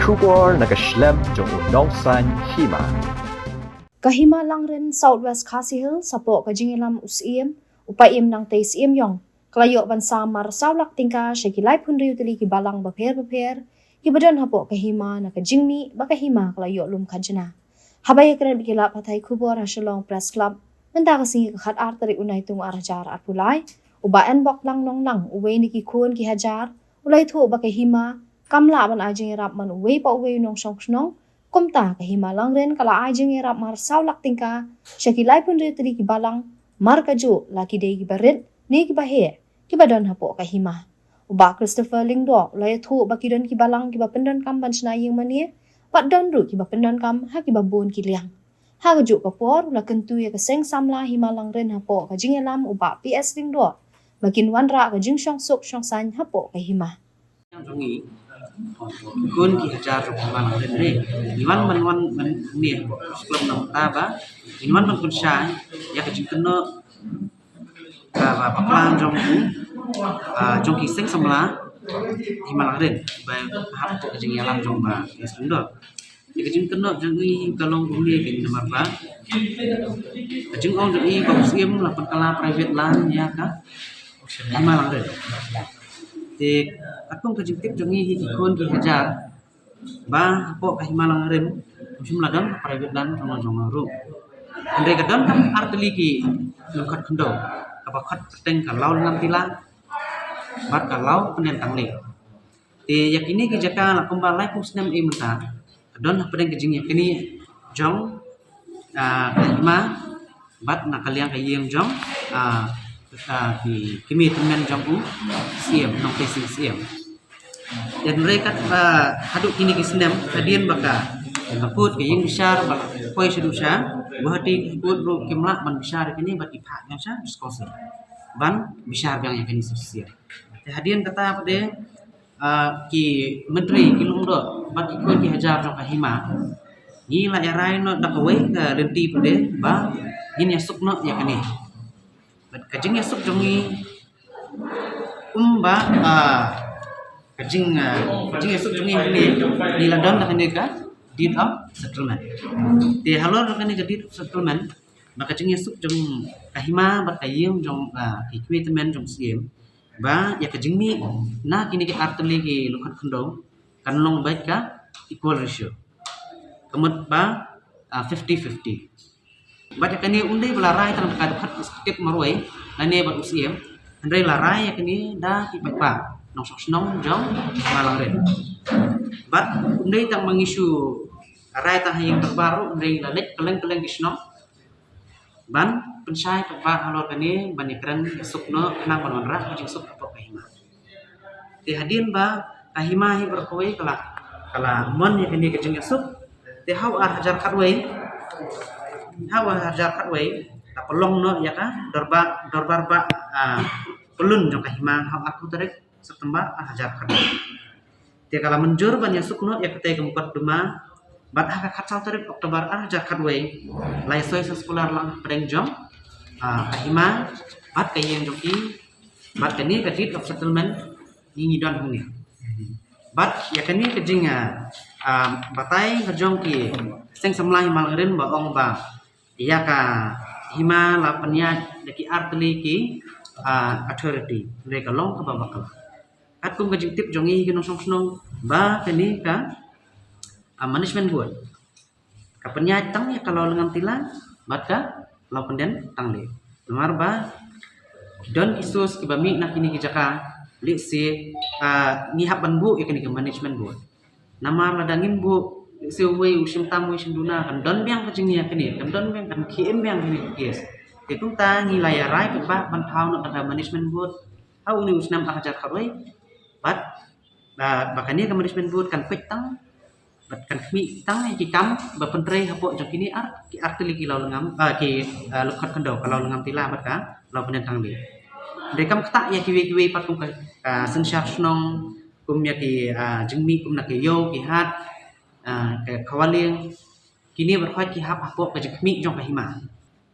Kubor nakaslem jong udongsan hima. Kahima lang rin Southwest Khasi Hill sapo kajingilam usiem upayim ng tais yong klayo bansa marsawlak tingka syakilay punriyo tili kibalang baper kibadon hapo kahima nakajingmi bakahima klayo lum kajana habay kren bikila patay Kubor hasyalong press club nanda kasingi kakat arteri unay tung arajar at pulay ubaan bok lang nong lang uwe ni kikun kihajar ulay to bakahima kamla man ajing rap man uwe pa uwe nong syong kumta kahima lang rin kala ajing irap marsawlak tingka syakilay punriyo tili kibalang markaju laki day gibarit ni gibahe kibadon hapo kahima uba Christopher Lingdo ulay to bakidon kibalang kibapendon kam bansnaying mani padon ru kibapendon kam ha kibabon kiliang ha gaju kapor ula kentu ya kaseng samla himalang rin hapo kajingelam uba PS Lingdo makin wanra kajing syong sok syong san hapo kahima kun ki hajar rumah lang ni iman man ni sebelum nang taba iman man kun syai ya ka jingkeno ba paklan jong ki seng samla himalang rin ba hap to jing yalam jong ba yesundo ya ka jingkeno jong i kalong bumi ki nomor ba jing ong jong i ba muslim la perkala private lan ya ka himalang rin thì akong kajintip jongi ikon ki hajar ba po kahimalang rim musim ladang private dan jong ru andre kadang arteli ki lungkat kendo kabakat teng kalau ngam tilang bat kalau penen tangli ti yakini ki jaka la kumbalai pusnem e menta don pedeng kejing yakini jong kahima bat nakaliang kayeng jong di kimi temen jong siam nong pesi siam dan mereka haduk kini kisnem kadian baka takut ke yang besar bak koi sedusha bahati ikut ru kimla ban besar kini bat ipak yang sha diskos ban besar yang kini sosial hadian kata pada ki menteri kilungdo bat ikut ki hajar jong kahima ni la erai no dakawai ka lenti pada ba yin yasukno ya kini kajing yasuk jongi umba kajing yasuk jongi ni di London nak ni ka deed of settlement di halor kan ni deed of settlement maka kajing yasuk jong kahima bat kayem jong equipment jong siem ba ya kajing mi na kini ki arteli ki lukat kendo kan long baik ka equal ratio kemut ba 50-50 Baca kini undi belarai tang dekat skip marwai lane bat usiem andre larai kini dah tipak pak nong sok nong jong malang ren bat undi tang mengisu rai tang yang terbaru undi lanek keleng kisno ban pensai pak halor kini banikran sukno nang panonra kajing suk apa kahima ti hadin ba kahima hi berkoi kala mon ya kini kajing suk ti hau ar hajar katwai hawa harja katway ta pelong no ya ka dorbar ba pelun jong kahima haw aku tarik setembar hajar katway dia kala menjur ban yasukno ya kete kemukat duma bat ha katsal tarik oktober hajar katway lai soy sekolah lang pedeng jong kahima bat kayeng joki bat kani ka deed of settlement ngi don huni bat ya kani kejinga batai hajong ki seng samlai malren ba ong ba iya ka hima la panya deki arteli ki authority mereka long ka babakal at kung kajitip jongi ki nong ba kani ka management board ka panya tang ya kalau lengan tilang bat ka law penden tang le lemar ba don isus ki bami nak kini ki jaka li si ni haban bu ya kani ka management board namar ladangin bu siwei usim tamu usim duna kan don biang kajingnya kini kan don biang kan kiem biang kini yes itu ta nilai rai ba ban thau no daga management board au ni usnam ajar kharoi bat bakanya ke management board kan petang bat kan mi tang ki kam ba pentre hapo jok kini ki arteli ki law lengam ki lukat kendo kalau lengam tila bat ka law penentang li dekam kata ya kiwe pat kum ka sensyar snong kum ya ki jengmi kum nak yo ki hat ke kawaliang kini berkhoi ki hap hapo ke jekmi jong kahima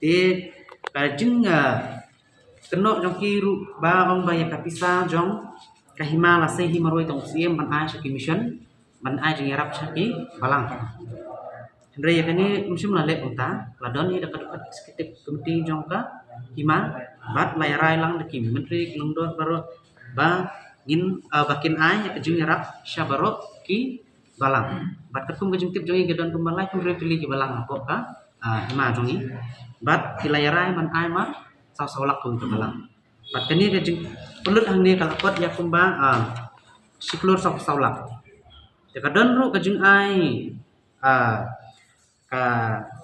te kajing keno jong ki ru ba ong ba ya kapisa jong kahima la se himaroi tong siem ban ai ki mission ban ai jeng yarap saki balang Andre yakani musim lalek unta ladon ni dekat eksekutif komiti jongka hima bat layarai lang deki menteri kelungdor baru ba ngin bakin ai yak jeng yarap syabaro ki balang bat ketum kejeng tip jongi gedon kembalai kumre pilih ki balang apa ka hima jongi bat kilayarai man ai ma saw-sawlak kum ke balang bat kani kejeng pelut hang ni kalakot yak kumba siklur saw-sawlak kadon ru kejeng ai ka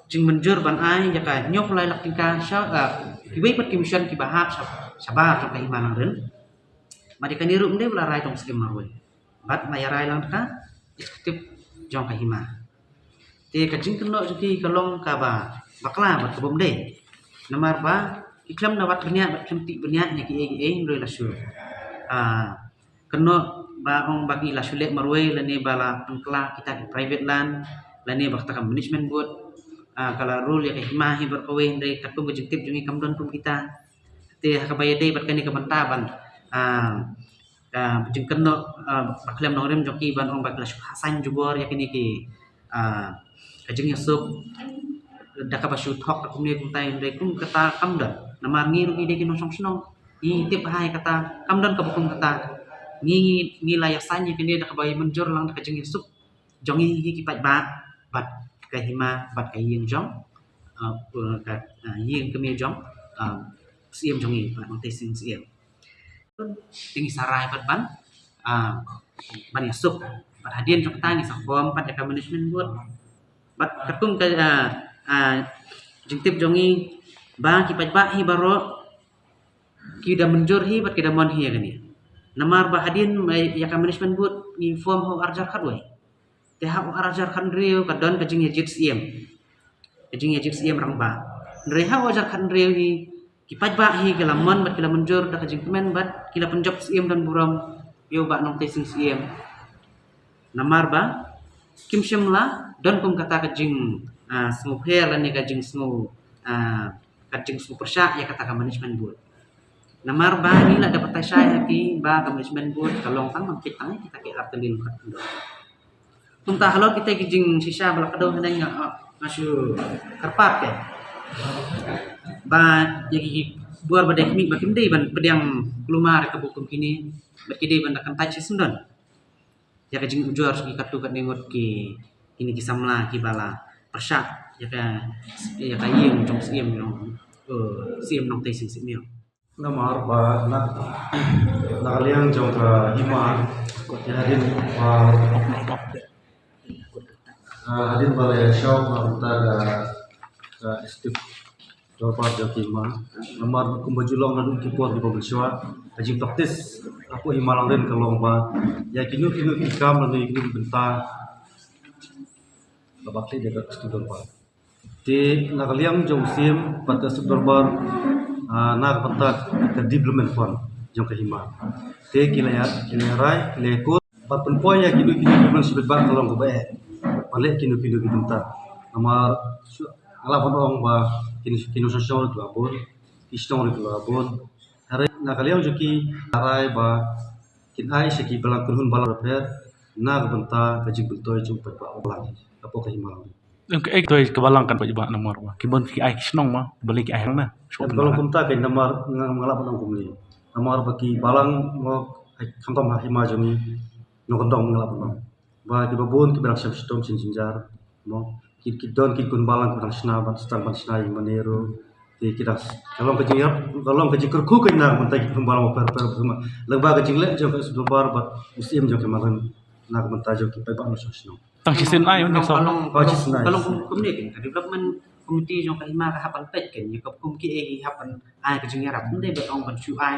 jing menjur ban ai ya ka nyok lai lak tingka sha kiwei pat kimshan ki bahap sabar trong kai manang ren mari kan iru mde bla rai tong skim marwe bat maya rai lang ka eksekutif jong kai hima te ka jing keno ki kalong ka ba bakla bat kebom de namar ba iklam na bat benya bat kemti benya ni ki roi la syur keno ba ong bagi la syulek marwe lani bala pengkla kita private land lani bakta ka management board kala rule ya hima hi berkawe dari katung kejengtip jungi kamdon pun kita te kabayade bat kani kebantaban jeng keno baklem nongrem joki ban ong bakla hasan jubor yakini ki kajeng yasuk daka basu thok kumne kumtai ndai kum kata kamdon namar ngi rugi de ki nosong snong ni tip hai kata kamdon ka bukum kata ni layak sanya kini daka bayi menjur lang kajeng yasuk jongi hi ki pat ba bat kai hima bat kai yeng jong ka yeng kemi jong siem jong ni mang te sing siem tinggi sarai pat ban ban yasuk bat hadien jong tangi sakom pat ka management board bat katung ka jengtip jongi ba ki pat ba hi baro ki da menjur hi bat ki da mon hi kani namar ba hadien ya ka management board ni form ho arjar khatwe te ha arajar khan riu kadon kajing yajit siem rang ba re ha wajar khan riu hi kipat ba hi kelamon bat kila menjur da kajing kemen bat kila penjob siem dan buram yo ba nong tesing siem namar ba kim shemla don kum kata kajing smu pher lani kajing smu persya ya kata ka management board namar ba ni la dapat saya ki ba ka management board kalong tang mangkit tang kita ke artelin kat Tunta halor kita kijing sisa balak kadau hendak ngasu karpat ke. Ba yaki buar badai kami bakim dei ban pedang kelumar ke bukum kini berkidei ban akan tai sundon. Ya kijing ujur ki katu kat nengot ki ini ki samla ki bala persyak ya ka yeng jong siem nong siem nong tai sing siem. Namar ba nak nakaliang jong ka hima ya din hadin balai show marta ga istif dorpar jakima namar kumbajulong nadu kipot di pabiswa ajing praktis aku himalang den kalong ba ya kinu ikam nadu ikinu benta babakli dekat istif dorpar di nakaliang jong sim pada istif dorpar nak patak ke development fund jong ke hima te kilayat kilayrai kilayakut pat penpoy ya kinu development sibet ba kalong ko ba Balik kinu kita amar ala ong ba kinu sosial itu abon istong itu abon hari nakaliam joki arai ba kinai seki balang kurhun balang repair nak benta kaji bentoy jumpa ba balang apa ke himalang ek toy kebalang kan pa ba nomor ba kibon ki ai snong ma balik ai na kalau kumta ke namar ngalap nang kumli namar baki balang mo kantom hima jomi no kondong ngalap nang ba ki babon ki berak stom sinjar mo ki don ki kun balang kun sna ban stang ban sna yang manero ti kita kalau kejing kerku ke na mentai ki kun balang per semua leba kejing le jong ke bar bat musim jong ke maran nak mentai jong ki pa ba no sno tang sisin ai on so kalau kum ni kan development committee jong ka hima ka hapan pet kan ya kum ki hapan ai kejing yarap ndai bet ong ban chu ai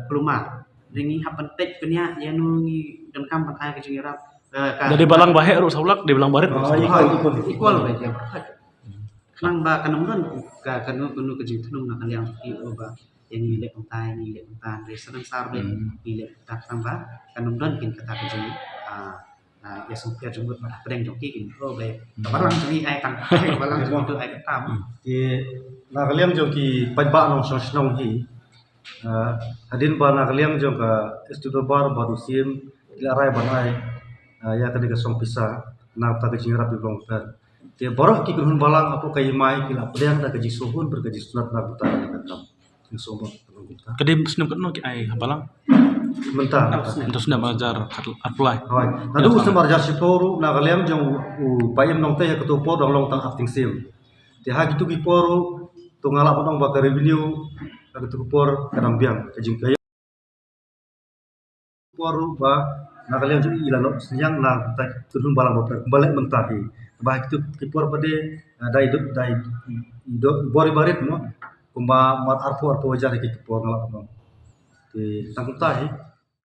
kelumar ringi hapan pet penya ya nu ngi dan kam ban ai kejing yarap jadi balang bahek ru saulak di balang baret equal baik ya nang ba kanungdan ka kanu ke jithnung na kaliang ki ba yang ni lek untai re senang sar be ni lek tak samba kanungdan kin kata ke jing ya sungkia jumut pada pedang joki kin be barang jini ai tang balang jumut tu ai tam ti na kaliam joki pajba nong sosnong hi hadin ba na kaliam jong ka studio bar baru sim ila rai banai ya kena song pisa na ta kejing rapi blong per te borok ki kun balang apo kai mai ki la pedang da keji suhun berkeji sunat na buta ka kam yang sobo kita Kedim senam ketno ki ai balang. mentah Terus senam ajar apply. Hoi, nadu usam marja siporu na galem jong payem nong te ya ketupo dong long tang acting sim. Te ha gitu ki poru tu ngalap dong bakar revenue ka ketupor kadam biang kejing kaya poru ba na galem jong ilano senyang na ta turun balang boper balik mentahi. Ba itu ki por pade dai do bori barit mo kumba mat arpo jar ki por ngalap dong. Te tang tahi